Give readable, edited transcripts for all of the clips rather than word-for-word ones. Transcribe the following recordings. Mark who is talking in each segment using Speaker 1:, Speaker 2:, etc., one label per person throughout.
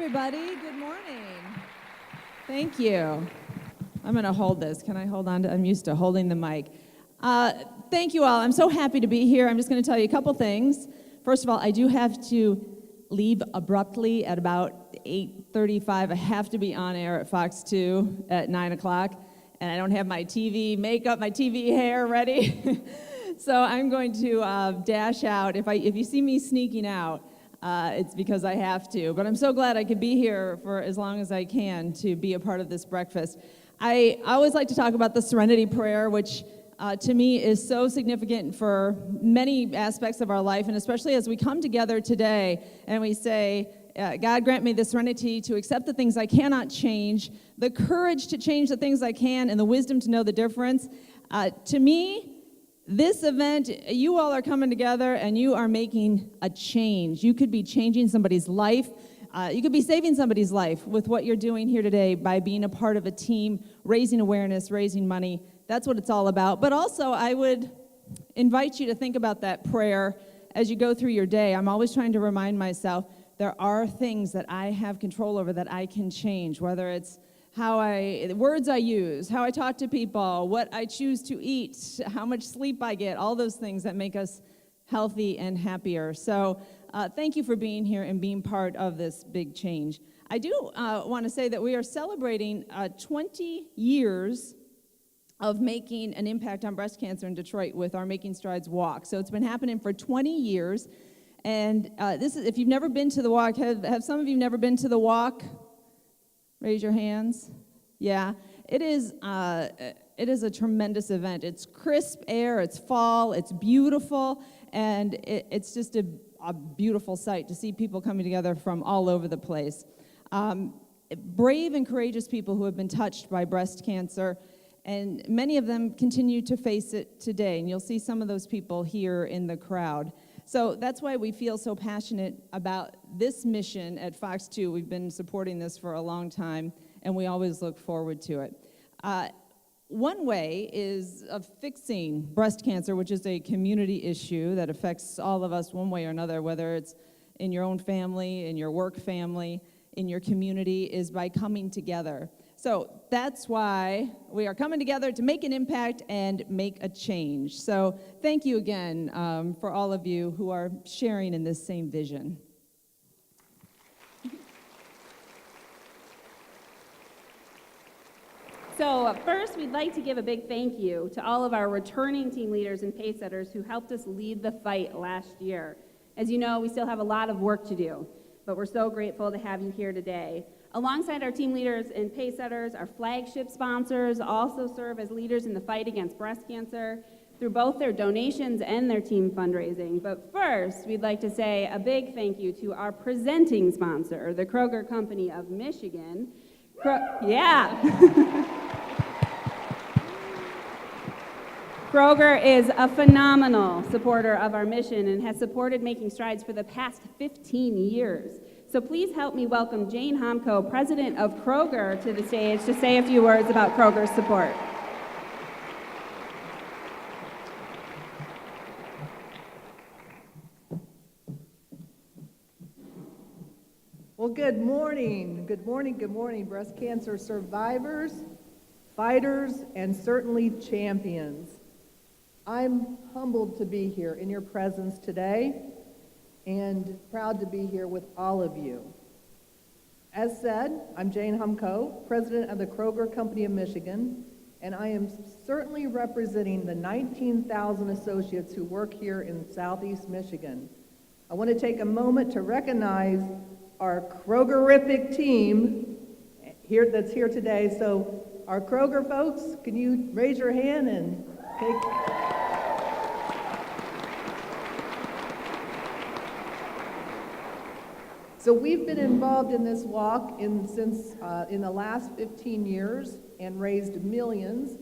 Speaker 1: everybody. Good morning. Thank you. I'm going to hold this. Can I hold on to? I'm used to holding the mic. Thank you all. I'm so happy to be here. I'm just going to tell you a couple things. First of all, I do have to leave abruptly at about 8:35. I have to be on air at Fox 2 at 9 o'clock, and I don't have my TV makeup, my TV hair ready. So I'm going to dash out. If you see me sneaking out, it's because I have to. But I'm so glad I could be here for as long as I can to be a part of this breakfast. I always like to talk about the Serenity Prayer, which to me is so significant for many aspects of our life, and especially as we come together today and we say, God grant me the serenity to accept the things I cannot change, the courage to change the things I can, and the wisdom to know the difference. To me, this event, you all are coming together and you are making a change. You could be changing somebody's life. You could be saving somebody's life with what you're doing here today by being a part of a team, raising awareness, raising money. That's what it's all about. But also, I would invite you to think about that prayer as you go through your day. I'm always trying to remind myself there are things that I have control over that I can change, whether it's the words I use, how I talk to people, what I choose to eat, how much sleep I get, all those things that make us healthy and happier. So thank you for being here and being part of this big change. I do want to say that we are celebrating 20 years of making an impact on breast cancer in Detroit with our Making Strides Walk. So it's been happening for 20 years. And this is, if you've never been to the walk, have some of you never been to the walk? Raise your hands. Yeah, it is a tremendous event. It's crisp air, it's fall, it's beautiful, and it's just a beautiful sight to see people coming together from all over the place. Brave and courageous people who have been touched by breast cancer, and many of them continue to face it today, and you'll see some of those people here in the crowd. So that's why we feel so passionate about this mission at Fox 2. We've been supporting this for a long time, and we always look forward to it. One way is of fixing breast cancer, which is a community issue that affects all of us one way or another, whether it's in your own family, in your work family, in your community, is by coming together. So that's why we are coming together to make an impact and make a change. So thank you again for all of you who are sharing in this same vision.
Speaker 2: So first, we'd like to give a big thank you to all of our returning team leaders and pacesetters who helped us lead the fight last year. As you know, we still have a lot of work to do, but we're so grateful to have you here today. Alongside our team leaders and pacesetters, our flagship sponsors also serve as leaders in the fight against breast cancer through both their donations and their team fundraising. But first, we'd like to say a big thank you to our presenting sponsor, the Kroger Company of Michigan. Kroger is a phenomenal supporter of our mission and has supported Making Strides for the past 15 years. So please help me welcome Jane Homko, president of Kroger, to the stage to say a few words about Kroger's support.
Speaker 3: Well, good morning, breast cancer survivors, fighters, and certainly champions. I'm humbled to be here in your presence today and proud to be here with all of you. As said, I'm Jane Homko, president of the Kroger Company of Michigan, and I am certainly representing the 19,000 associates who work here in Southeast Michigan. I want to take a moment to recognize our Krogerific team that's here today. So our Kroger folks, can you raise your hand and take... So we've been involved in this walk since in the last 15 years and raised millions.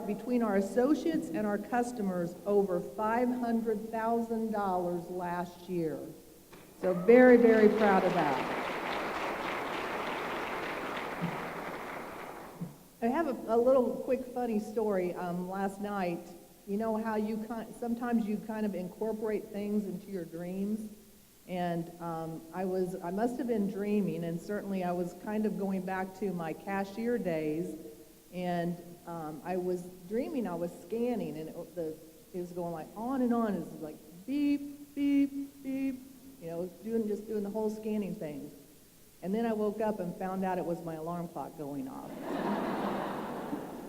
Speaker 3: Between our associates and our customers, over $500,000 last year. So very, very proud of that. I have a little quick funny story. Last night, you know how sometimes you kind of incorporate things into your dreams? And I must have been dreaming, and certainly I was kind of going back to my cashier days, and I was dreaming I was scanning, and it was going like on and on. It was like beep, beep, beep, just doing the whole scanning thing. And then I woke up and found out it was my alarm clock going off.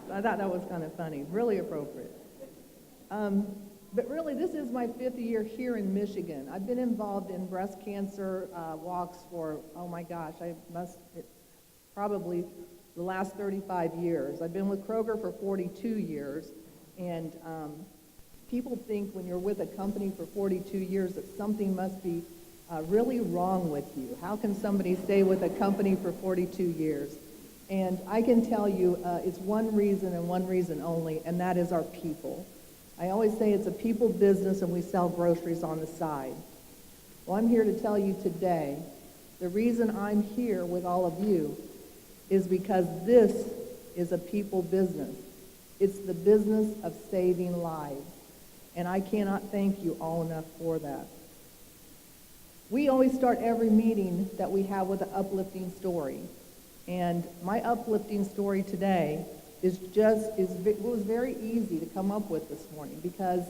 Speaker 3: So I thought that was kind of funny, really appropriate. But really, this is my 5th year here in Michigan. I've been involved in breast cancer walks for, oh my gosh, probably the last 35 years. I've been with Kroger for 42 years, and people think when you're with a company for 42 years that something must be really wrong with you. How can somebody stay with a company for 42 years? And I can tell you it's one reason and one reason only, and that is our people. I always say it's a people business and we sell groceries on the side. Well, I'm here to tell you today, the reason I'm here with all of you is because this is a people business. It's the business of saving lives. And I cannot thank you all enough for that. We always start every meeting that we have with an uplifting story. And my uplifting story today it was very easy to come up with this morning because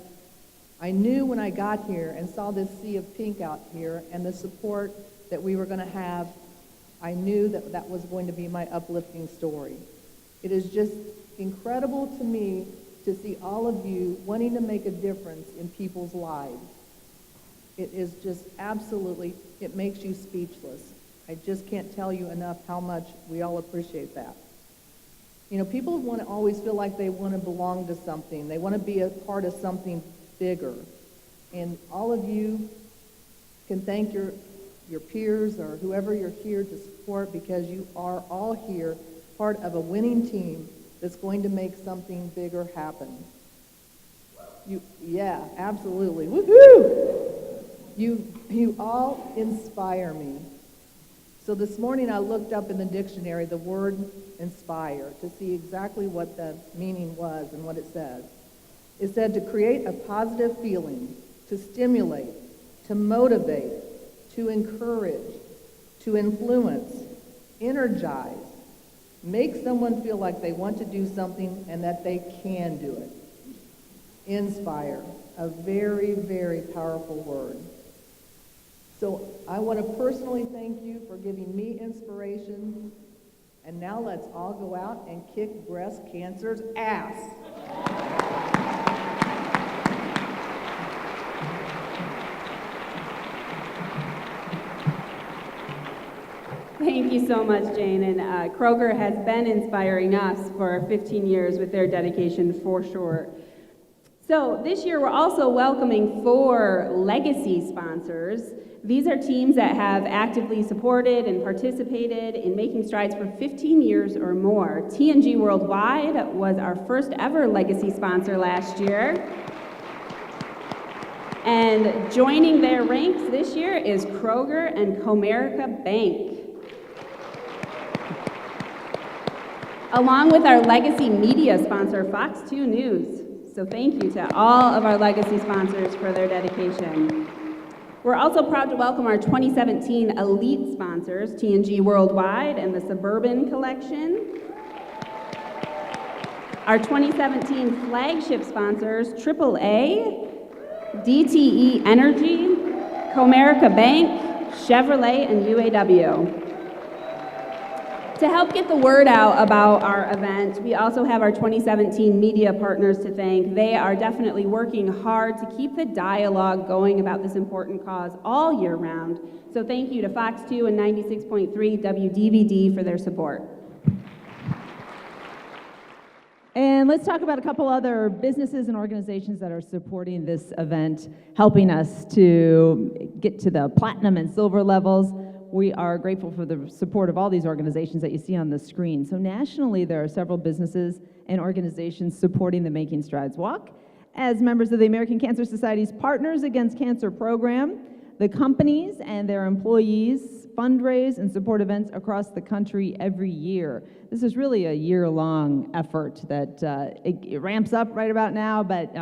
Speaker 3: I knew when I got here and saw this sea of pink out here and the support that we were going to have, I knew that that was going to be my uplifting story. It is just incredible to me to see all of you wanting to make a difference in people's lives. It is just absolutely, it makes you speechless. I just can't tell you enough how much we all appreciate that. People want to always feel like they want to belong to something. They want to be a part of something bigger. And all of you can thank your peers or whoever you're here to support because you are all here part of a winning team that's going to make something bigger happen. Yeah, absolutely. Woohoo! You all inspire me. So this morning I looked up in the dictionary the word inspire to see exactly what the meaning was and what it says. It said to create a positive feeling, to stimulate, to motivate, to encourage, to influence, energize, make someone feel like they want to do something and that they can do it. Inspire, a very, very powerful word. So I want to personally thank you for giving me inspiration. And now let's all go out and kick breast cancer's ass.
Speaker 2: Thank you so much, Jane. And Kroger has been inspiring us for 15 years with their dedication for sure. So this year we're also welcoming 4 legacy sponsors. These are teams that have actively supported and participated in making strides for 15 years or more. TNG Worldwide was our first ever legacy sponsor last year. And joining their ranks this year is Kroger and Comerica Bank. Along with our legacy media sponsor, Fox 2 News. So thank you to all of our legacy sponsors for their dedication. We're also proud to welcome our 2017 elite sponsors, TNG Worldwide and the Suburban Collection. Our 2017 flagship sponsors, AAA, DTE Energy, Comerica Bank, Chevrolet, and UAW. To help get the word out about our event, we also have our 2017 media partners to thank. They are definitely working hard to keep the dialogue going about this important cause all year round. So thank you to Fox 2 and 96.3 WDVD for their support.
Speaker 1: And let's talk about a couple other businesses and organizations that are supporting this event, helping us to get to the platinum and silver levels. We are grateful for the support of all these organizations that you see on the screen. So nationally, there are several businesses and organizations supporting the Making Strides Walk. As members of the American Cancer Society's Partners Against Cancer program, the companies and their employees fundraise and support events across the country every year. This is really a year-long effort that it ramps up right about now, but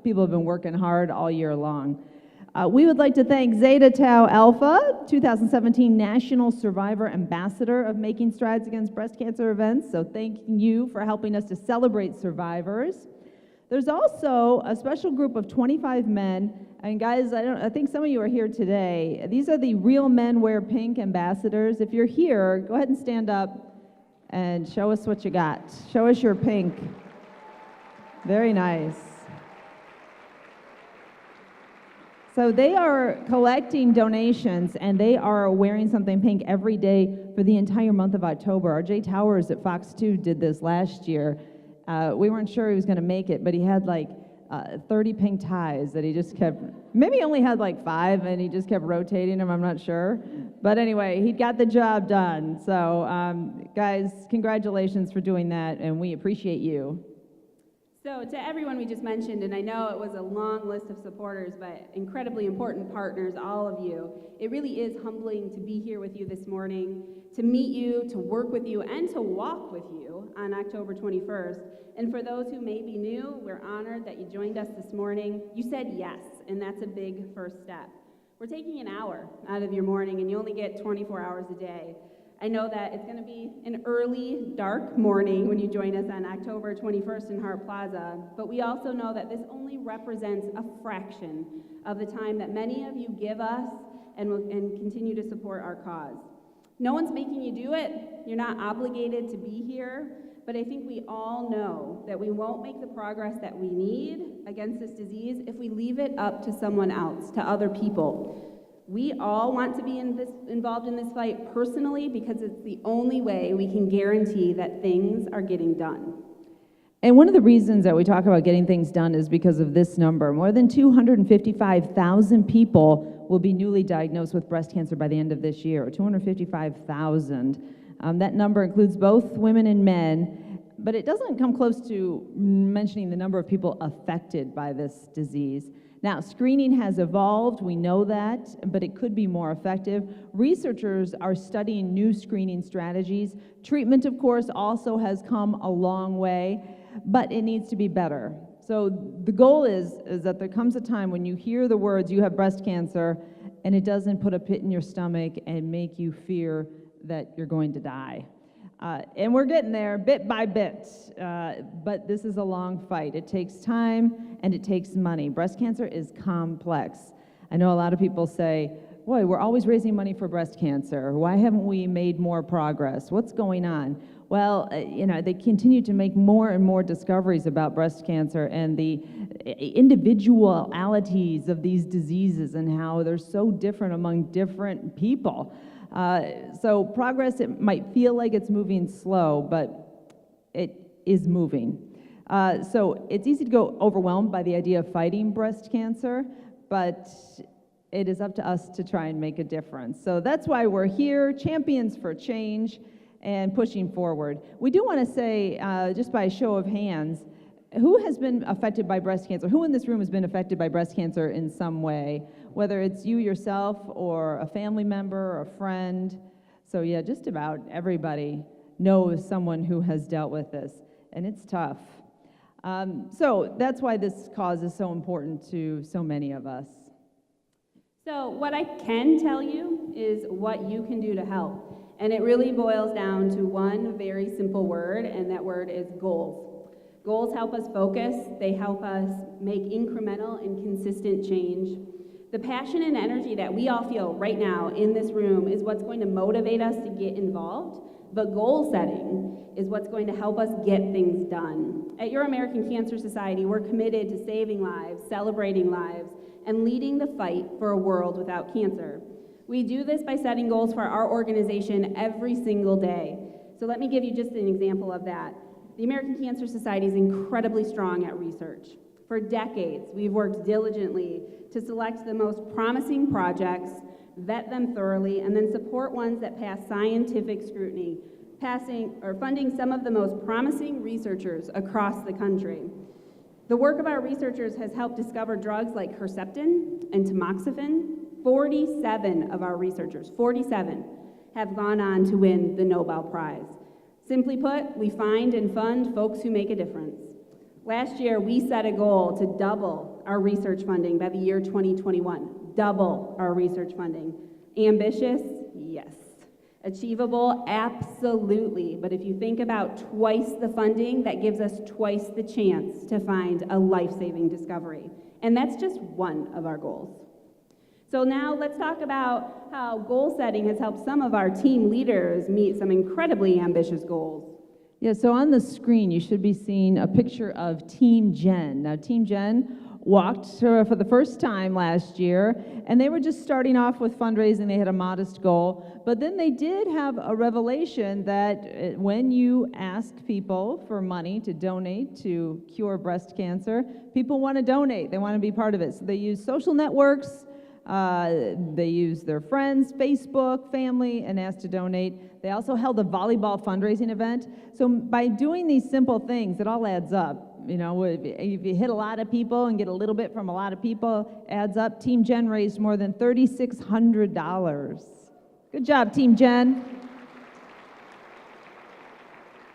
Speaker 1: people have been working hard all year long. We would like to thank Zeta Tau Alpha, 2017 National Survivor Ambassador of Making Strides Against Breast Cancer Events. So thank you for helping us to celebrate survivors. There's also a special group of 25 men, and guys, I think some of you are here today. These are the Real Men Wear Pink ambassadors. If you're here, go ahead and stand up and show us what you got. Show us your pink. Very nice. So they are collecting donations, and they are wearing something pink every day for the entire month of October. RJ Towers at Fox 2 did this last year. We weren't sure he was going to make it, but he had like 30 pink ties that he just kept, maybe he only had like 5, and he just kept rotating them, I'm not sure. But anyway, he got the job done. So guys, congratulations for doing that, and we appreciate you.
Speaker 2: So to everyone we just mentioned, and I know it was a long list of supporters, but incredibly important partners, all of you, it really is humbling to be here with you this morning, to meet you, to work with you, and to walk with you on October 21st. And for those who may be new, we're honored that you joined us this morning. You said yes, and that's a big first step. We're taking an hour out of your morning, and you only get 24 hours a day. I know that it's going to be an early, dark morning when you join us on October 21st in Hart Plaza, but we also know that this only represents a fraction of the time that many of you give us and continue to support our cause. No one's making you do it. You're not obligated to be here, but I think we all know that we won't make the progress that we need against this disease if we leave it up to someone else, to other people. We all want to be involved in this fight personally because it's the only way we can guarantee that things are getting done.
Speaker 1: And one of the reasons that we talk about getting things done is because of this number. More than 255,000 people will be newly diagnosed with breast cancer by the end of this year, 255,000. That number includes both women and men, but it doesn't come close to mentioning the number of people affected by this disease. Now, screening has evolved, we know that, but it could be more effective. Researchers are studying new screening strategies. Treatment, of course, also has come a long way, but it needs to be better. So the goal is that there comes a time when you hear the words, you have breast cancer, and it doesn't put a pit in your stomach and make you fear that you're going to die. And we're getting there bit by bit, but this is a long fight. It takes time and it takes money. Breast cancer is complex. I know a lot of people say, boy, we're always raising money for breast cancer. Why haven't we made more progress? What's going on? Well, they continue to make more and more discoveries about breast cancer and the individualities of these diseases and how they're so different among different people. So progress, it might feel like it's moving slow, but it is moving. So it's easy to go overwhelmed by the idea of fighting breast cancer, but it is up to us to try and make a difference. So that's why we're here, champions for change and pushing forward. We do want to say, just by a show of hands, who has been affected by breast cancer? Who in this room has been affected by breast cancer in some way? Whether it's you yourself or a family member or a friend. So yeah, just about everybody knows someone who has dealt with this, and it's tough. So that's why this cause is so important to so many of us.
Speaker 2: So what I can tell you is what you can do to help. And it really boils down to one very simple word, and that word is goals. Goals help us focus, they help us make incremental and consistent change. The passion and energy that we all feel right now in this room is what's going to motivate us to get involved, but goal setting is what's going to help us get things done. At Your American Cancer Society, we're committed to saving lives, celebrating lives, and leading the fight for a world without cancer. We do this by setting goals for our organization every single day. So let me give you just an example of that. The American Cancer Society is incredibly strong at research. For decades, we've worked diligently to select the most promising projects, vet them thoroughly, and then support ones that pass scientific scrutiny, funding some of the most promising researchers across the country. The work of our researchers has helped discover drugs like Herceptin and tamoxifen. 47 of our researchers, 47, have gone on to win the Nobel Prize. Simply put, we find and fund folks who make a difference. Last year, we set a goal to double our research funding by the year 2021. double our research funding. Ambitious? Yes. Achievable? Absolutely. But if you think about twice the funding, that gives us twice the chance to find a life-saving discovery. And that's just one of our goals. So now let's talk about how goal setting has helped some of our team leaders meet some incredibly ambitious goals.
Speaker 1: Yeah, so on the screen, you should be seeing a picture of Team Jen. Now, Team Jen walked for the first time last year, and they were just starting off with fundraising. They had a modest goal, but then they did have a revelation that when you ask people for money to donate to cure breast cancer, people want to donate. They want to be part of it. So they use social networks, they use their friends, Facebook, family, and asked to donate. They also held a volleyball fundraising event. So by doing these simple things, it all adds up. You know, if you hit a lot of people and get a little bit from a lot of people, adds up. Team Jen raised more than $3,600. Good job, Team Jen.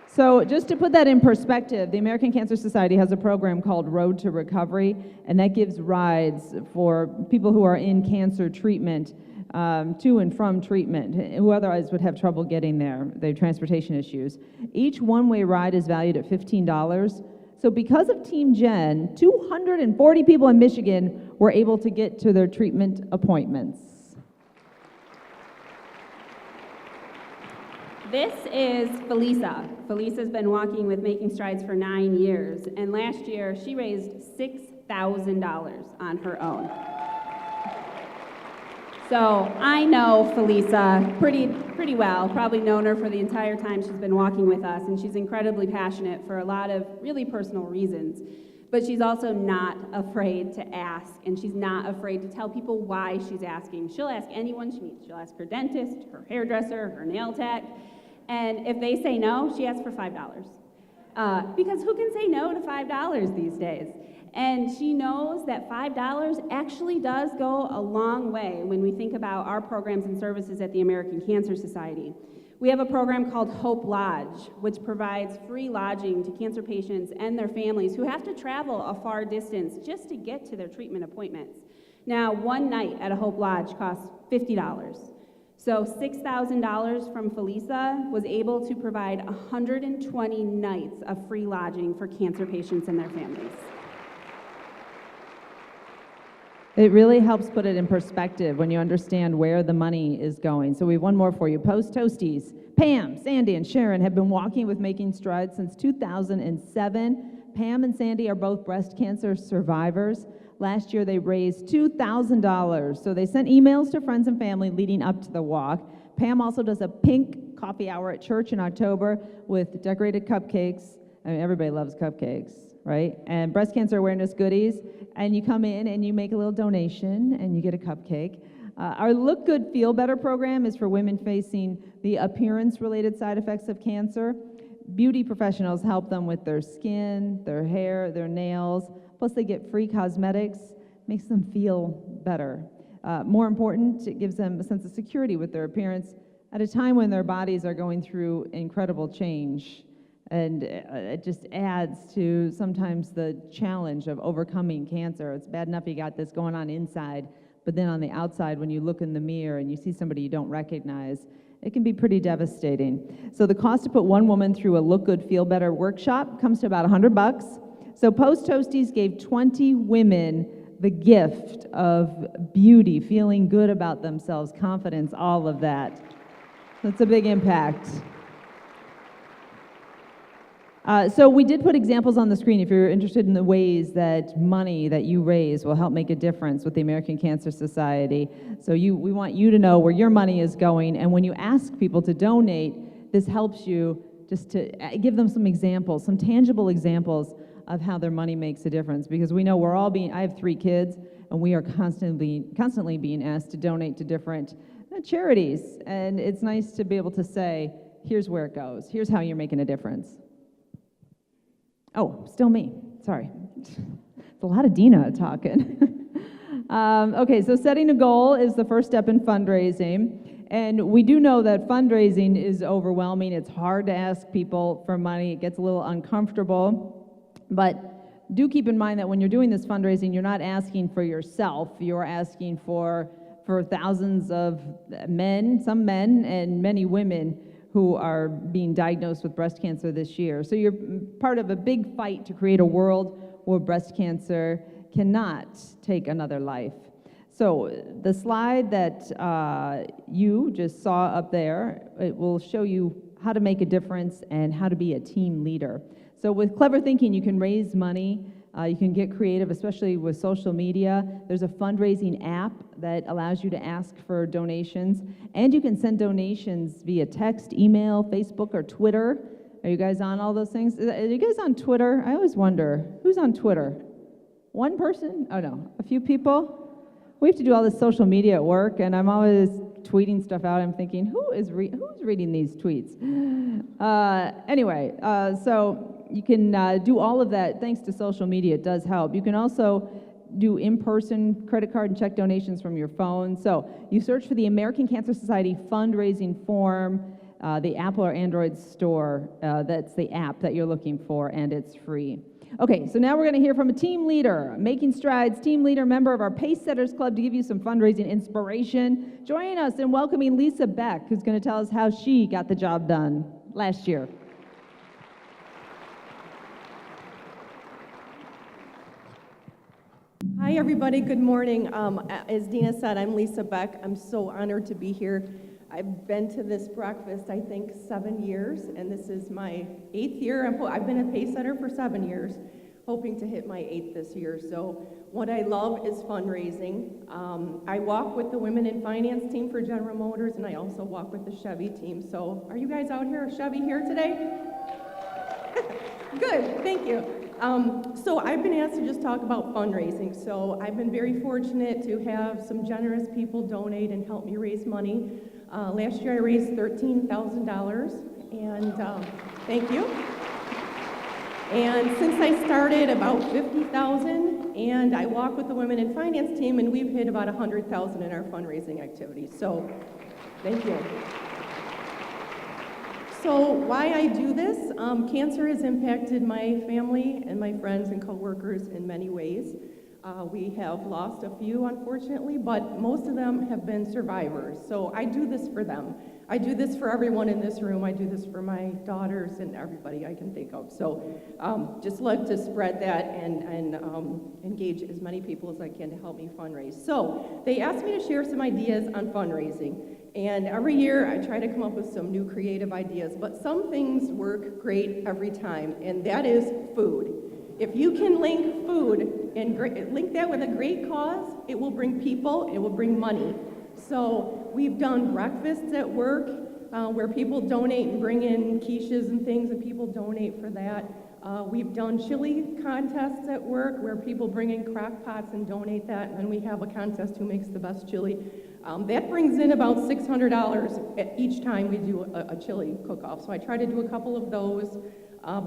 Speaker 1: So just to put that in perspective, the American Cancer Society has a program called Road to Recovery, and that gives rides for people who are in cancer treatment to and from treatment, who otherwise would have trouble getting there. They have transportation issues. Each one-way ride is valued at $15. So because of Team Jen, 240 people in Michigan were able to get to their treatment appointments.
Speaker 2: This is Felisa. Felisa's been walking with Making Strides for 9 years, and last year she raised $6,000 on her own. So I know Felisa pretty well, probably known her for the entire time she's been walking with us, and she's incredibly passionate for a lot of really personal reasons. But she's also not afraid to ask, and she's not afraid to tell people why she's asking. She'll ask anyone she meets. She'll ask her dentist, her hairdresser, her nail tech, and if they say no, she asks for $5. Because who can say no to $5 these days? And she knows that $5 actually does go a long way when we think about our programs and services at the American Cancer Society. We have a program called Hope Lodge, which provides free lodging to cancer patients and their families who have to travel a far distance just to get to their treatment appointments. Now, one night at a Hope Lodge costs $50. So $6,000 from Felisa was able to provide 120 nights of free lodging for cancer patients and their families.
Speaker 1: It really helps put it in perspective when you understand where the money is going. So we have one more for you. Post Toasties. Pam, Sandy, and Sharon have been walking with Making Strides since 2007. Pam and Sandy are both breast cancer survivors. Last year they raised $2,000. So they sent emails to friends and family leading up to the walk. Pam also does a pink coffee hour at church in October with decorated cupcakes. I mean, everybody loves cupcakes, right? And breast cancer awareness goodies. And you come in and you make a little donation and you get a cupcake. Our Look Good, Feel Better program is for women facing the appearance-related side effects of cancer. Beauty professionals help them with their skin, their hair, their nails. Plus they get free cosmetics, makes them feel better. More important, it gives them a sense of security with their appearance at a time when their bodies are going through incredible change. And it just adds to sometimes the challenge of overcoming cancer. It's bad enough you got this going on inside, but then on the outside, when you look in the mirror and you see somebody you don't recognize, it can be pretty devastating. So the cost to put one woman through a Look Good, Feel Better workshop comes to about $100. So Post Toasties gave 20 women the gift of beauty, feeling good about themselves, confidence, all of that. That's a big impact. So we did put examples on the screen if you're interested in the ways that money that you raise will help make a difference with the American Cancer Society. So we want you to know where your money is going, and when you ask people to donate, this helps you just to give them some examples, some tangible examples of how their money makes a difference, because we know I have 3 kids, and we are constantly being asked to donate to different charities, and it's nice to be able to say, here's where it goes, here's how you're making a difference. Oh, still me. Sorry. It's a lot of Dina talking. Okay, so setting a goal is the first step in fundraising. And we do know that fundraising is overwhelming. It's hard to ask people for money. It gets a little uncomfortable. But do keep in mind that when you're doing this fundraising, you're not asking for yourself, you're asking for thousands of men, some men, and many women who are being diagnosed with breast cancer this year. So you're part of a big fight to create a world where breast cancer cannot take another life. So the slide that you just saw up there, it will show you how to make a difference and how to be a team leader. So with clever thinking, you can raise money. You can get creative, especially with social media. There's a fundraising app that allows you to ask for donations, and you can send donations via text, email, Facebook, or Twitter. Are you guys on all those things? Are you guys on Twitter? I always wonder, who's on Twitter? One person? Oh no, a few people? We have to do all this social media at work, and I'm always tweeting stuff out. I'm thinking, who's reading these tweets? Anyway, so you can do all of that thanks to social media. It does help. You can also do in-person credit card and check donations from your phone. So you search for the American Cancer Society fundraising form, the Apple or Android store. That's the app that you're looking for, and it's free. Okay, so now we're going to hear from a team leader, Making Strides team leader, member of our Pace Setters Club, to give you some fundraising inspiration. Join us in welcoming Lisa Beck, who's going to tell us how she got the job done last year.
Speaker 4: Hi, everybody. Good morning. As Dina said, I'm Lisa Beck. I'm so honored to be here. I've been to this breakfast, I think, 7 years, and this is my 8th year. I've been a pace setter for 7 years, hoping to hit my 8th this year. So what I love is fundraising. I walk with the Women in Finance team for General Motors, and I also walk with the Chevy team. So are you guys out here, Chevy here today? Good, thank you. So I've been asked to just talk about fundraising. So I've been very fortunate to have some generous people donate and help me raise money. Last year I raised $13,000, and thank you. And since I started, about $50,000, and I walk with the Women in Finance team, and we've hit about $100,000 in our fundraising activities. So thank you. So why I do this, cancer has impacted my family and my friends and coworkers in many ways. We have lost a few, unfortunately, but most of them have been survivors. So I do this for them. I do this for everyone in this room. I do this for my daughters and everybody I can think of. So just like to spread that and engage as many people as I can to help me fundraise. So they asked me to share some ideas on fundraising. And every year I try to come up with some new creative ideas, but some things work great every time, and that is food. If you can link food and link that with a great cause, it will bring people, it will bring money. So we've done breakfasts at work where people donate and bring in quiches and things, and people donate for that. We've done chili contests at work where people bring in crock pots and donate that, and then we have a contest who makes the best chili. That brings in about $600 each time we do a chili cook-off. So I try to do a couple of those.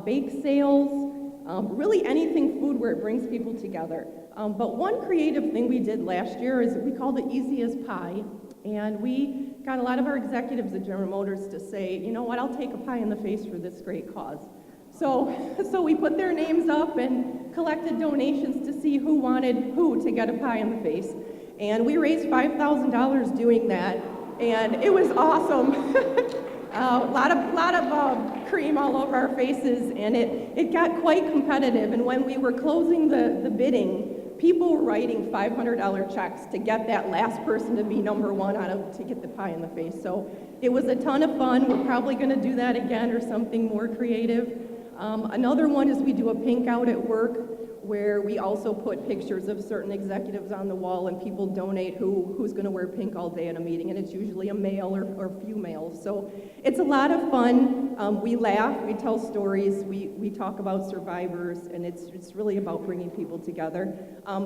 Speaker 4: Bake sales, really anything food where it brings people together. But one creative thing we did last year is we called it Easy as Pie. And we got a lot of our executives at General Motors to say, you know what, I'll take a pie in the face for this great cause. So we put their names up and collected donations to see who wanted who to get a pie in the face. And we raised $5,000 doing that, and it was awesome. A lot of cream all over our faces, and it got quite competitive. And when we were closing the bidding, people were writing $500 checks to get that last person to be number one to get the pie in the face. So it was a ton of fun. We're probably going to do that again or something more creative. Another one is we do a pink out at work, where we also put pictures of certain executives on the wall, and people donate who's going to wear pink all day at a meeting, and it's usually a male or few males. So it's a lot of fun. We laugh, we tell stories, we talk about survivors, and it's really about bringing people together.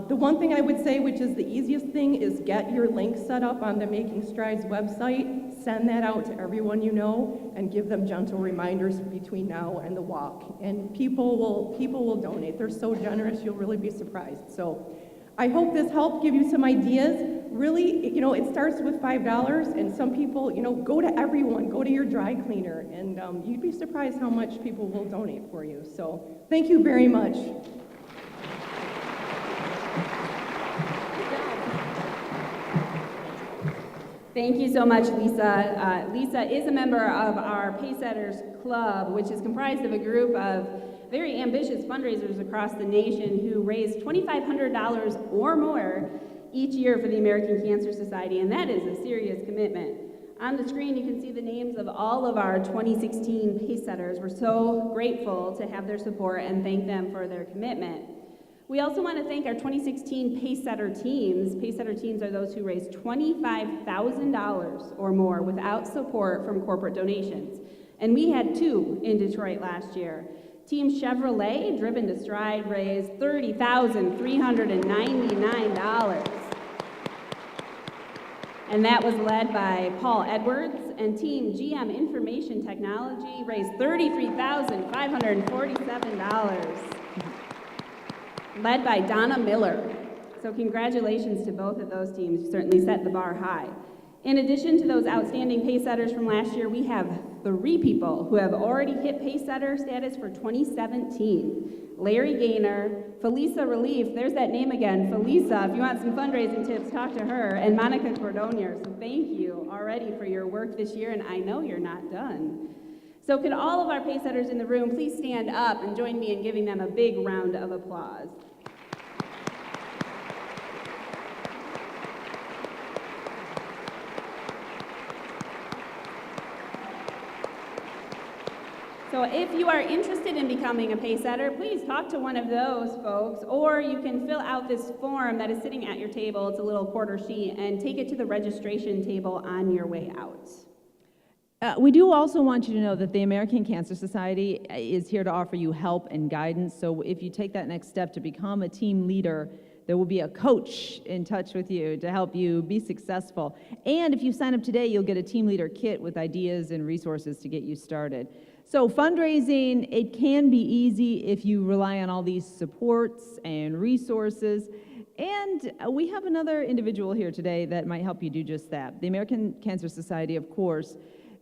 Speaker 4: The one thing I would say, which is the easiest thing, is get your link set up on the Making Strides website, send that out to everyone you know, and give them gentle reminders between now and the walk. And people will donate. They're so generous, you'll really be surprised. So I hope this helped give you some ideas. Really, it starts with $5, and some people, go to everyone, go to your dry cleaner, and you'd be surprised how much people will donate for you. So thank you very much.
Speaker 2: Thank you so much, Lisa. Lisa is a member of our Pacesetters Club, which is comprised of a group of very ambitious fundraisers across the nation who raise $2,500 or more each year for the American Cancer Society, and that is a serious commitment. On the screen, you can see the names of all of our 2016 Pacesetters. We're so grateful to have their support and thank them for their commitment. We also want to thank our 2016 Pacesetter teams. Pacesetter teams are those who raised $25,000 or more without support from corporate donations. And we had two in Detroit last year. Team Chevrolet, driven to Stride, raised $30,399. And that was led by Paul Edwards, and Team GM Information Technology raised $33,547. Led by Donna Miller. So congratulations to both of those teams. You certainly set the bar high. In addition to those outstanding Pacesetters from last year, we have 3 people who have already hit Pacesetter status for 2017. Larry Gaynor, Felisa Relief, there's that name again, Felisa, if you want some fundraising tips, talk to her, and Monica Cordonier. So thank you already for your work this year, and I know you're not done. So could all of our Pacesetters in the room please stand up and join me in giving them a big round of applause. So if you are interested in becoming a Pacesetter, please talk to one of those folks, or you can fill out this form that is sitting at your table. It's a little quarter sheet, and take it to the registration table on your way out.
Speaker 1: We do also want you to know that the American Cancer Society is here to offer you help and guidance. So if you take that next step to become a team leader, there will be a coach in touch with you to help you be successful. And if you sign up today, you'll get a team leader kit with ideas and resources to get you started. So fundraising, it can be easy if you rely on all these supports and resources. And we have another individual here today that might help you do just that. The American Cancer Society, of course,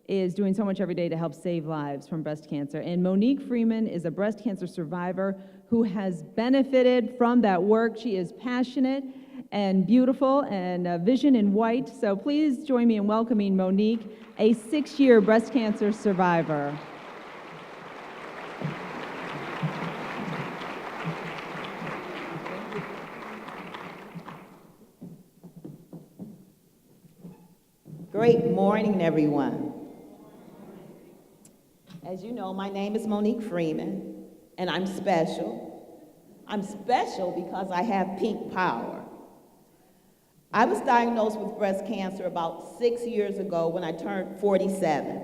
Speaker 1: is doing so much every day to help save lives from breast cancer. And Monique Freeman is a breast cancer survivor who has benefited from that work. She is passionate and beautiful and a vision in white. So please join me in welcoming Monique, a 6-year breast cancer survivor.
Speaker 5: Great morning, everyone. As you know, my name is Monique Freeman, and I'm special. I'm special because I have pink power. I was diagnosed with breast cancer about 6 years ago when I turned 47.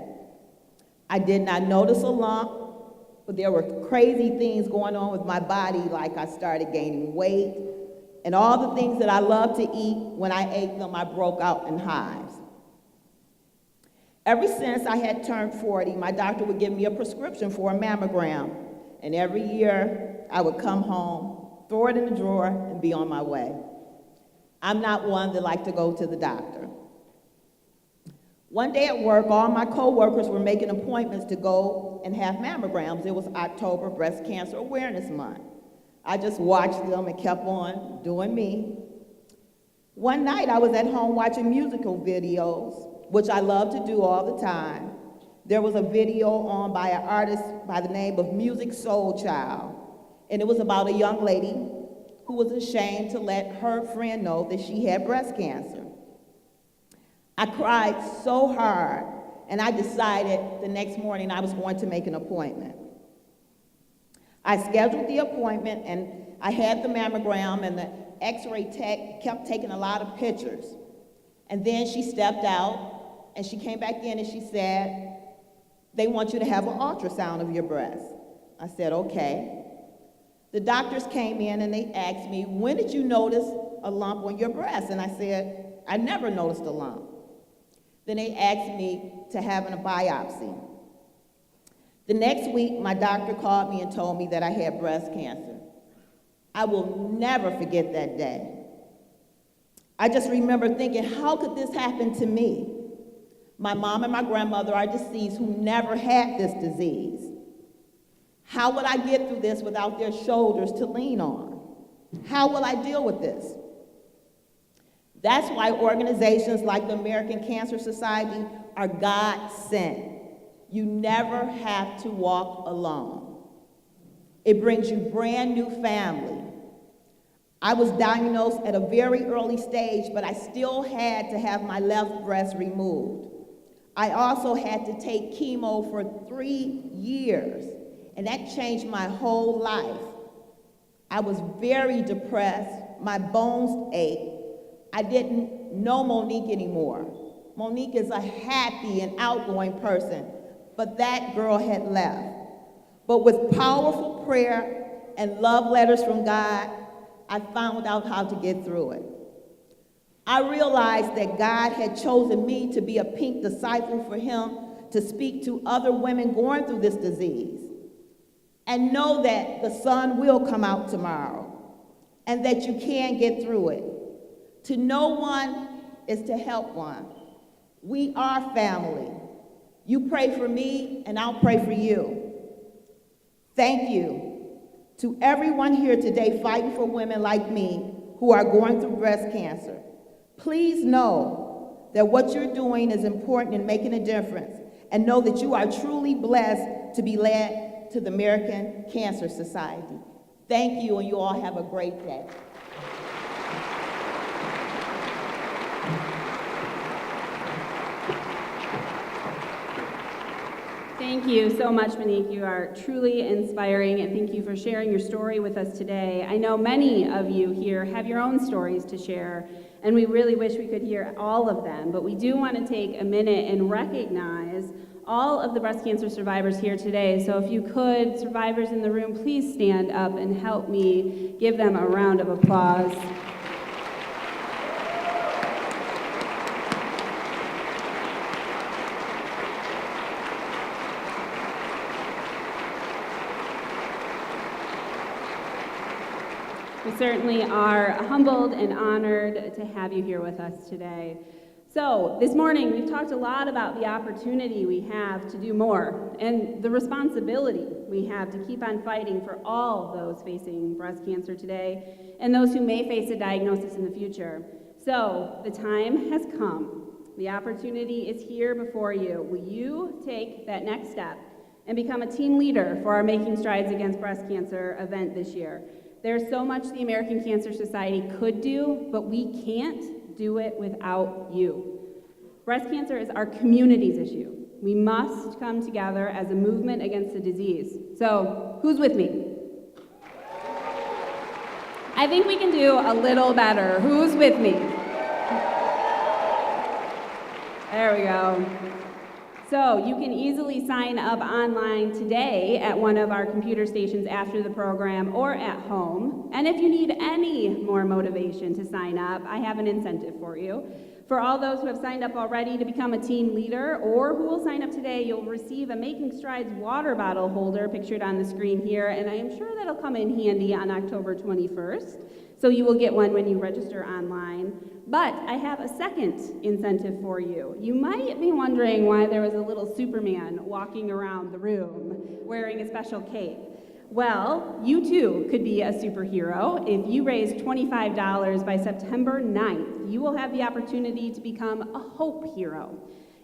Speaker 5: I did not notice a lump, but there were crazy things going on with my body, like I started gaining weight, and all the things that I love to eat, when I ate them, I broke out in hives. Ever since I had turned 40, my doctor would give me a prescription for a mammogram, and every year I would come home, throw it in the drawer, and be on my way. I'm not one that likes to go to the doctor. One day at work, all my coworkers were making appointments to go and have mammograms. It was October Breast Cancer Awareness Month. I just watched them and kept on doing me. One night I was at home watching musical videos, which I love to do all the time. There was a video on by an artist by the name of Music Soul Child, and it was about a young lady who was ashamed to let her friend know that she had breast cancer. I cried so hard, and I decided the next morning I was going to make an appointment. I scheduled the appointment, and I had the mammogram, and the X-ray tech kept taking a lot of pictures. And then she stepped out, and she came back in and she said, "They want you to have an ultrasound of your breast." I said, "Okay." The doctors came in and they asked me, "When did you notice a lump on your breast?" And I said, "I never noticed a lump." Then they asked me to have a biopsy. The next week, my doctor called me and told me that I had breast cancer. I will never forget that day. I just remember thinking, how could this happen to me? My mom and my grandmother are deceased who never had this disease. How would I get through this without their shoulders to lean on? How will I deal with this? That's why organizations like the American Cancer Society are God-sent. You never have to walk alone. It brings you brand new family. I was diagnosed at a very early stage, but I still had to have my left breast removed. I also had to take chemo for 3 years, and that changed my whole life. I was very depressed. My bones ached. I didn't know Monique anymore. Monique is a happy and outgoing person, but that girl had left. But with powerful prayer and love letters from God, I found out how to get through it. I realized that God had chosen me to be a pink disciple for him to speak to other women going through this disease. And know that the sun will come out tomorrow and that you can get through it. To know one is to help one. We are family. You pray for me and I'll pray for you. Thank you to everyone here today fighting for women like me who are going through breast cancer. Please know that what you're doing is important in making a difference, and know that you are truly blessed to be led to the American Cancer Society. Thank you, and you all have a great day.
Speaker 2: Thank you so much, Monique. You are truly inspiring, and thank you for sharing your story with us today. I know many of you here have your own stories to share, and we really wish we could hear all of them, but we do want to take a minute and recognize all of the breast cancer survivors here today. So if you could, survivors in the room, please stand up and help me give them a round of applause. We certainly are humbled and honored to have you here with us today. So this morning we've talked a lot about the opportunity we have to do more and the responsibility we have to keep on fighting for all those facing breast cancer today and those who may face a diagnosis in the future. So the time has come. The opportunity is here before you. Will you take that next step and become a team leader for our Making Strides Against Breast Cancer event this year? There's so much the American Cancer Society could do, but we can't do it without you. Breast cancer is our community's issue. We must come together as a movement against the disease. So, who's with me? I think we can do a little better. Who's with me? There we go. So you can easily sign up online today at one of our computer stations after the program or at home. And if you need any more motivation to sign up, I have an incentive for you. For all those who have signed up already to become a team leader or who will sign up today, you'll receive a Making Strides water bottle holder pictured on the screen here, and I am sure that'll come in handy on October 21st. So you will get one when you register online. But I have a second incentive for you. You might be wondering why there was a little Superman walking around the room wearing a special cape. Well, you too could be a superhero. If you raise $25 by September 9th, you will have the opportunity to become a Hope Hero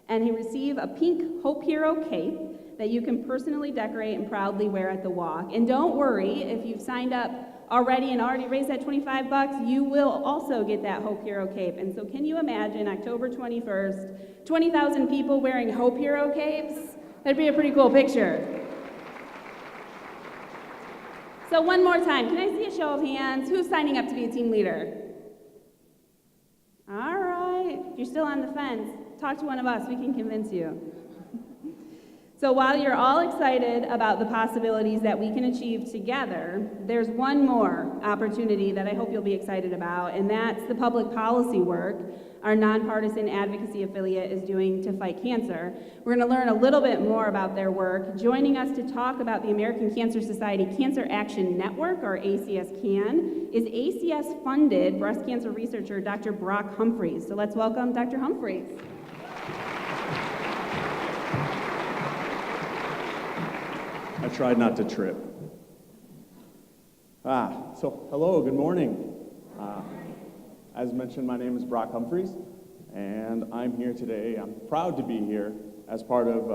Speaker 2: and receive a pink Hope Hero cape that you can personally decorate and proudly wear at the walk. And don't worry, if you've signed up already and already raised that $25, you will also get that Hope Hero cape. And so can you imagine October 21st, 20,000 people wearing Hope Hero capes? That'd be a pretty cool picture. So one more time, can I see a show of hands? Who's signing up to be a team leader? All right, if you're still on the fence, talk to one of us, we can convince you. So while you're all excited about the possibilities that we can achieve together, there's one more opportunity that I hope you'll be excited about, and that's the public policy work our nonpartisan advocacy affiliate is doing to fight cancer. We're going to learn a little bit more about their work. Joining us to talk about the American Cancer Society Cancer Action Network, or ACS-CAN, is ACS-funded breast cancer researcher Dr. Brock Humphreys. So let's welcome Dr. Humphreys.
Speaker 6: I tried not to trip. So hello, good morning. As mentioned, my name is Brock Humphreys, and I'm here today. I'm proud to be here as part of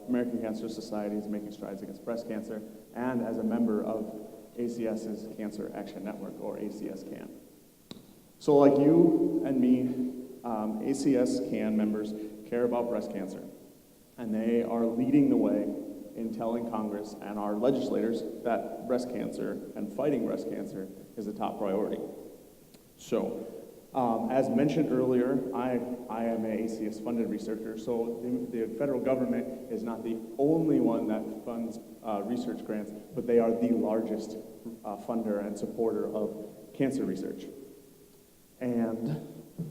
Speaker 6: American Cancer Society's Making Strides Against Breast Cancer, and as a member of ACS's Cancer Action Network, or ACS-CAN. So like you and me, ACS-CAN members care about breast cancer, and they are leading the way in telling Congress and our legislators that breast cancer and fighting breast cancer is a top priority. So, as mentioned earlier, I am an ACS-funded researcher, so the federal government is not the only one that funds research grants, but they are the largest funder and supporter of cancer research. And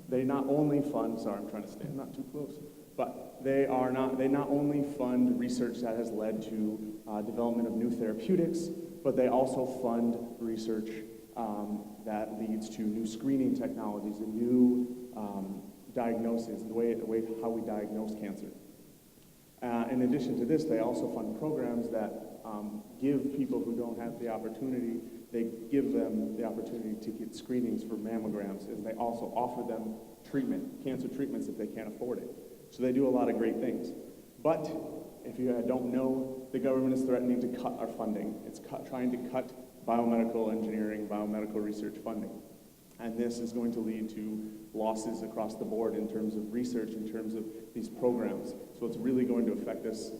Speaker 6: they not only fund, sorry, I'm trying to stand not too close, but they not only fund research that has led to development of new therapeutics, but they also fund research that leads to new screening technologies and new diagnoses, the way how we diagnose cancer. In addition to this, they also fund programs that give people who don't have the opportunity, they give them the opportunity to get screenings for mammograms, and they also offer them treatment, cancer treatments if they can't afford it. So they do a lot of great things. But if you don't know, the government is threatening to cut our funding. It's trying to cut biomedical engineering, biomedical research funding. And this is going to lead to losses across the board in terms of research, in terms of these programs. So it's really going to affect us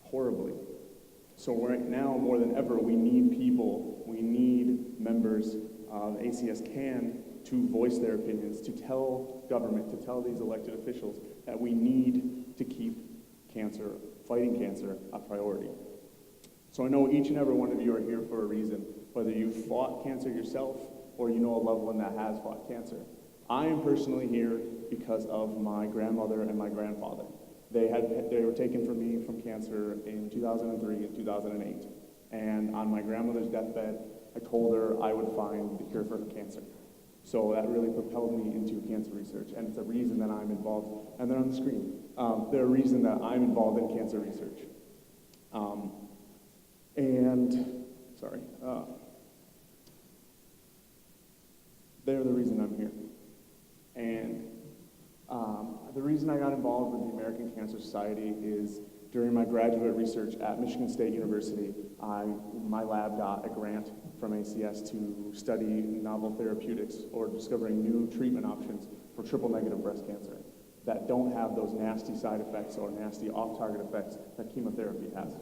Speaker 6: horribly. So right now, more than ever, we need people, we need members of ACS-CAN to voice their opinions, to tell government, to tell these elected officials that we need to keep cancer, fighting cancer, a priority. So I know each and every one of you are here for a reason, whether you fought cancer yourself or you know a loved one that has fought cancer. I am personally here because of my grandmother and my grandfather. They were taken from me from cancer in 2003 and 2008. And on my grandmother's deathbed, I told her I would find the cure for her cancer. So that really propelled me into cancer research, and it's a reason that I'm involved, and they're on the screen. They're a reason that I'm involved in cancer research. They're the reason I'm here. And the reason I got involved with the American Cancer Society is during my graduate research at Michigan State University, my lab got a grant from ACS to study novel therapeutics or discovering new treatment options for triple-negative breast cancer that don't have those nasty side effects or nasty off-target effects that chemotherapy has.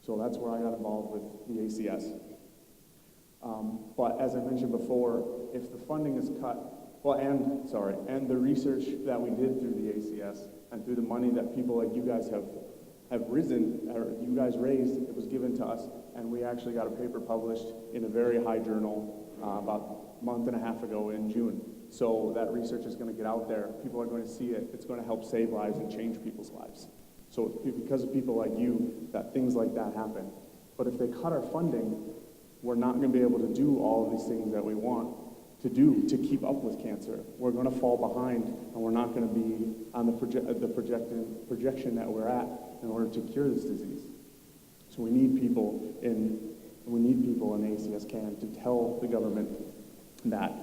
Speaker 6: So that's where I got involved with the ACS. But as I mentioned before, if the funding is cut, and the research that we did through the ACS and through the money that people like you guys have risen, or you guys raised, it was given to us, and we actually got a paper published in a very high journal about a month and a half ago in June. So that research is going to get out there. People are going to see it. It's going to help save lives and change people's lives. So it's because of people like you that things like that happen. But if they cut our funding, we're not going to be able to do all of these things that we want to do to keep up with cancer. We're going to fall behind, and we're not going to be on the projection that we're at in order to cure this disease. So we need people in ACS-CAN to tell the government that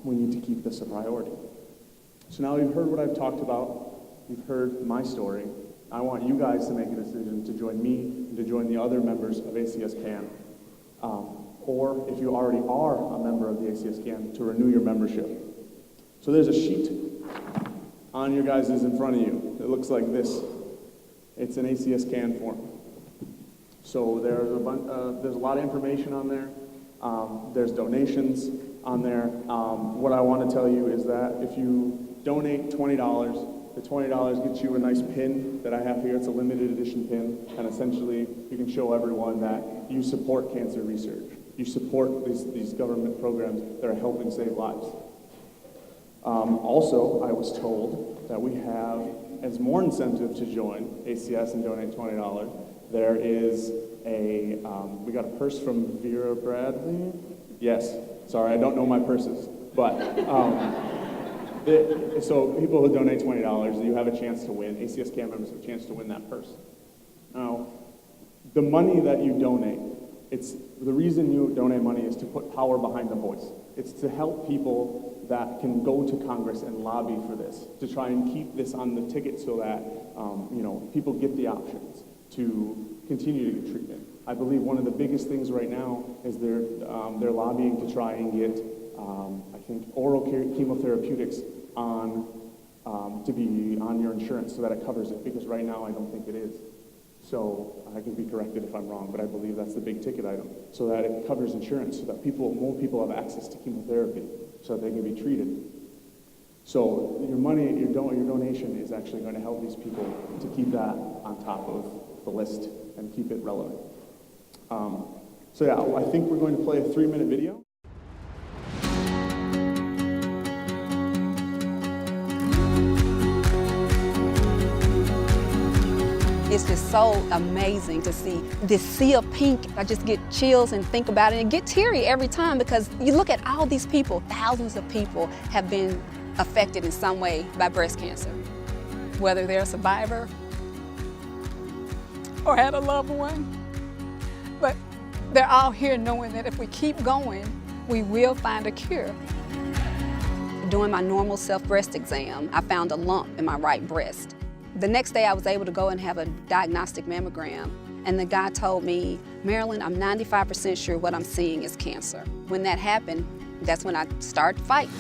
Speaker 6: we need to keep this a priority. So now you've heard what I've talked about. You've heard my story. I want you guys to make a decision to join me and to join the other members of ACS-CAN. Or if you already are a member of the ACS-CAN, to renew your membership. So there's a sheet on your guys' in front of you. It looks like this. It's an ACS-CAN form. So there's a lot of information on there. There's donations on there. What I want to tell you is that if you donate $20, the $20 gets you a nice pin that I have here. It's a limited edition pin, and essentially you can show everyone that you support cancer research. You support these government programs that are helping save lives. Also, I was told that we have, as more incentive to join ACS and donate $20, there is we got a purse from Vera Bradley. Yes, sorry, I don't know my purses, but so people who donate $20, you have a chance to win. ACS-CAN members have a chance to win that purse. Now, the money that you donate, the reason you donate money is to put power behind the voice. It's to help people that can go to Congress and lobby for this, to try and keep this on the ticket so that people get the options to continue to get treatment. I believe one of the biggest things right now is they're lobbying to try and get, I think, oral chemotherapeutics on to be on your insurance so that it covers it, because right now I don't think it is. So I can be corrected if I'm wrong, but I believe that's the big ticket item, so that it covers insurance, so that more people have access to chemotherapy, so that they can be treated. So your money, your donation is actually going to help these people to keep that on top of the list and keep it relevant. So yeah, I think we're going to play a 3-minute video.
Speaker 7: It's just so amazing to see this sea of pink. I just get chills and think about it and get teary every time, because you look at all these people, thousands of people have been affected in some way by breast cancer, whether they're a survivor or had a loved one. But they're all here knowing that if we keep going, we will find a cure. Doing my normal self-breast exam, I found a lump in my right breast. The next day I was able to go and have a diagnostic mammogram, and the guy told me, "Marilyn, I'm 95% sure what I'm seeing is cancer." When that happened, that's when I started fighting.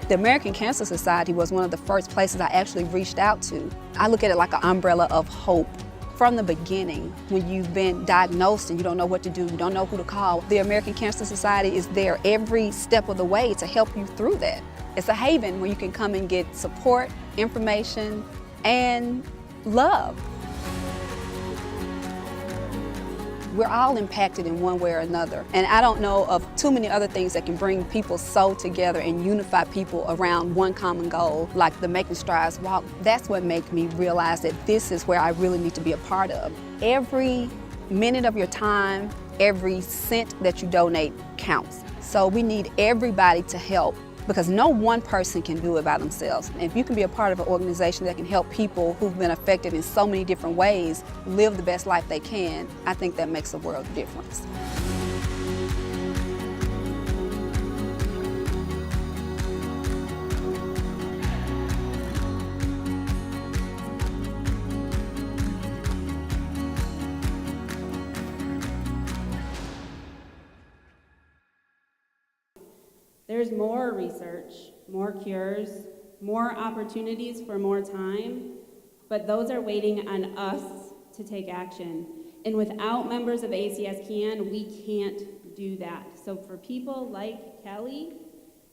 Speaker 7: The American Cancer Society was one of the first places I actually reached out to. I look at it like an umbrella of hope. From the beginning, when you've been diagnosed and you don't know what to do, you don't know who to call, the American Cancer Society is there every step of the way to help you through that. It's a haven where you can come and get support, information, and love. We're all impacted in one way or another, and I don't know of too many other things that can bring people so together and unify people around one common goal, like the Making Strides Walk. That's what made me realize that this is where I really need to be a part of. Every minute of your time, every cent that you donate counts. So we need everybody to help, because no one person can do it by themselves. And if you can be a part of an organization that can help people who've been affected in so many different ways live the best life they can, I think that makes a world of difference.
Speaker 2: There's more research, more cures, more opportunities for more time, but those are waiting on us to take action. And without members of ACS CAN, we can't do that. So for people like Kelly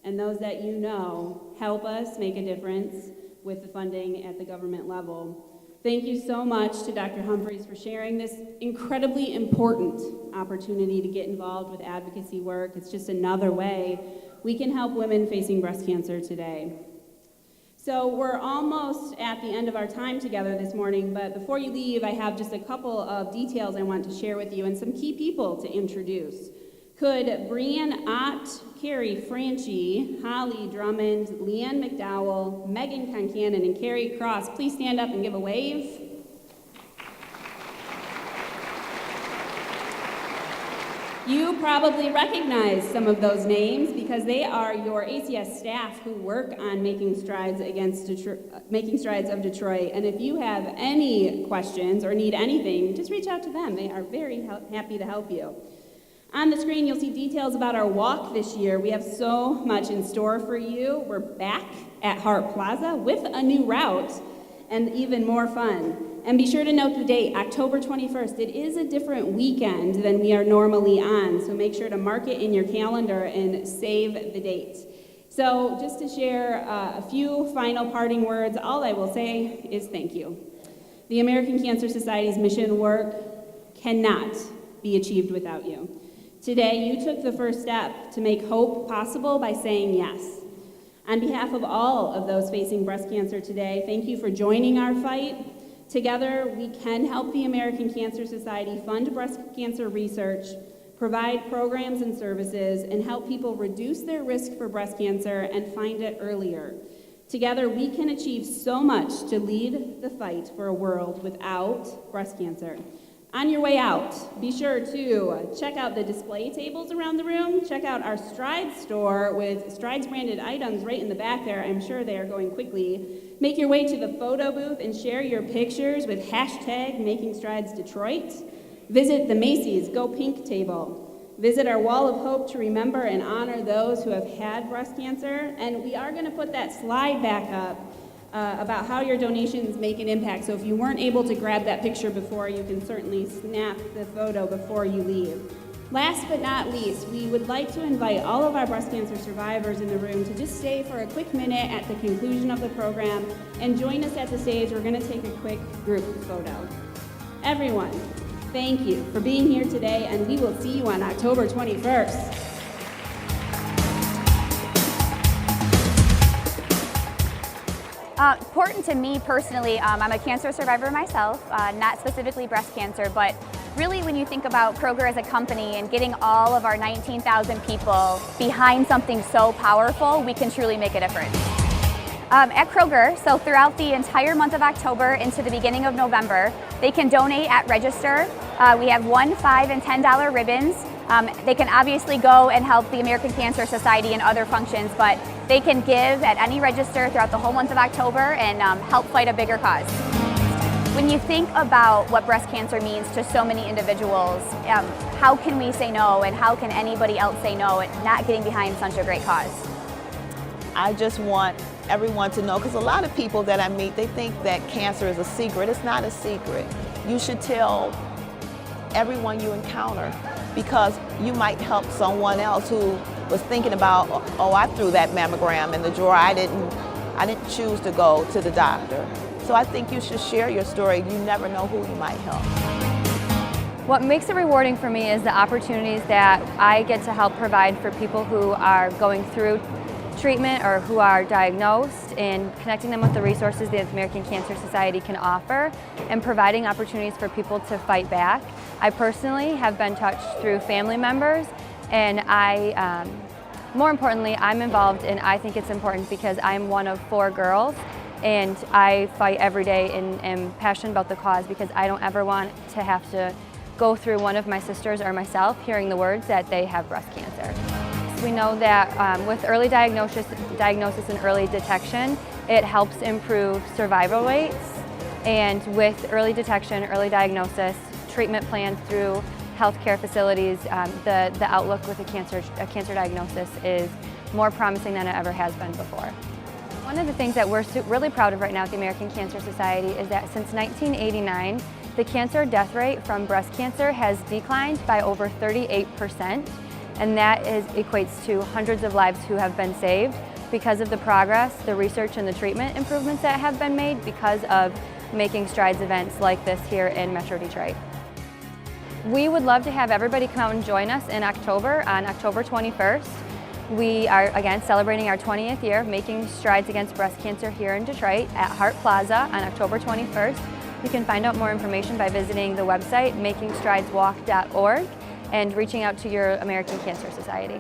Speaker 2: and those that you know, help us make a difference with the funding at the government level. Thank you so much to Dr. Humphreys for sharing this incredibly important opportunity to get involved with advocacy work. It's just another way we can help women facing breast cancer today. So we're almost at the end of our time together this morning, but before you leave, I have just a couple of details I want to share with you and some key people to introduce. Could Brianne Ott, Carrie Franchi, Holly Drummond, Leanne McDowell, Megan Concannon, and Carrie Cross please stand up and give a wave? You probably recognize some of those names because they are your ACS staff who work on Making Strides of Detroit. And if you have any questions or need anything, just reach out to them. They are very happy to help you. On the screen, you'll see details about our walk this year. We have so much in store for you. We're back at Hart Plaza with a new route and even more fun. And be sure to note the date, October 21st. It is a different weekend than we are normally on, so make sure to mark it in your calendar and save the date. So just to share a few final parting words, all I will say is thank you. The American Cancer Society's mission work cannot be achieved without you. Today, you took the first step to make hope possible by saying yes. On behalf of all of those facing breast cancer today, thank you for joining our fight. Together, we can help the American Cancer Society fund breast cancer research, provide programs and services, and help people reduce their risk for breast cancer and find it earlier. Together, we can achieve so much to lead the fight for a world without breast cancer. On your way out, be sure to check out the display tables around the room. Check out our Strides store with Strides branded items right in the back there. I'm sure they are going quickly. Make your way to the photo booth and share your pictures with hashtag Making Strides Detroit. Visit the Macy's Go Pink table. Visit our Wall of Hope to remember and honor those who have had breast cancer. And we are going to put that slide back up about how your donations make an impact. So if you weren't able to grab that picture before, you can certainly snap the photo before you leave. Last but not least, we would like to invite all of our breast cancer survivors in the room to just stay for a quick minute at the conclusion of the program and join us at the stage. We're going to take a quick group photo. Everyone, thank you for being here today, and we will see you on October 21st.
Speaker 8: Important to me personally, I'm a cancer survivor myself, not specifically breast cancer, but really when you think about Kroger as a company and getting all of our 19,000 people behind something so powerful, we can truly make a difference. At Kroger, so throughout the entire month of October into the beginning of November, they can donate at register. We have $1, $5, and $10 ribbons. They can obviously go and help the American Cancer Society and other functions, but they can give at any register throughout the whole month of October and help fight a bigger cause. When you think about what breast cancer means to so many individuals, how can we say no, and how can anybody else say no at not getting behind such a great cause?
Speaker 5: I just want everyone to know, because a lot of people that I meet, they think that cancer is a secret. It's not a secret. You should tell everyone you encounter, because you might help someone else who was thinking about, oh, I threw that mammogram in the drawer. I didn't choose to go to the doctor. So I think you should share your story. You never know who you might help.
Speaker 9: What makes it rewarding for me is the opportunities that I get to help provide for people who are going through treatment or who are diagnosed, and connecting them with the resources the American Cancer Society can offer and providing opportunities for people to fight back. I personally have been touched through family members, and more importantly, I'm involved, and I think it's important because I'm one of 4 girls, and I fight every day and am passionate about the cause because I don't ever want to have to go through one of my sisters or myself hearing the words that they have breast cancer. We know that with early diagnosis and early detection, it helps improve survival rates. And with early detection, early diagnosis, treatment plans through healthcare facilities, the outlook with a cancer diagnosis is more promising than it ever has been before. One of the things that we're really proud of right now at the American Cancer Society is that since 1989, the cancer death rate from breast cancer has declined by over 38%. And that equates to hundreds of lives who have been saved because of the progress, the research, and the treatment improvements that have been made because of Making Strides events like this here in Metro Detroit. We would love to have everybody come out and join us in October, on October 21st. We are, again, celebrating our 20th year of Making Strides Against Breast Cancer here in Detroit at Hart Plaza on October 21st. You can find out more information by visiting the website, makingstrideswalk.org, and reaching out to your American Cancer Society.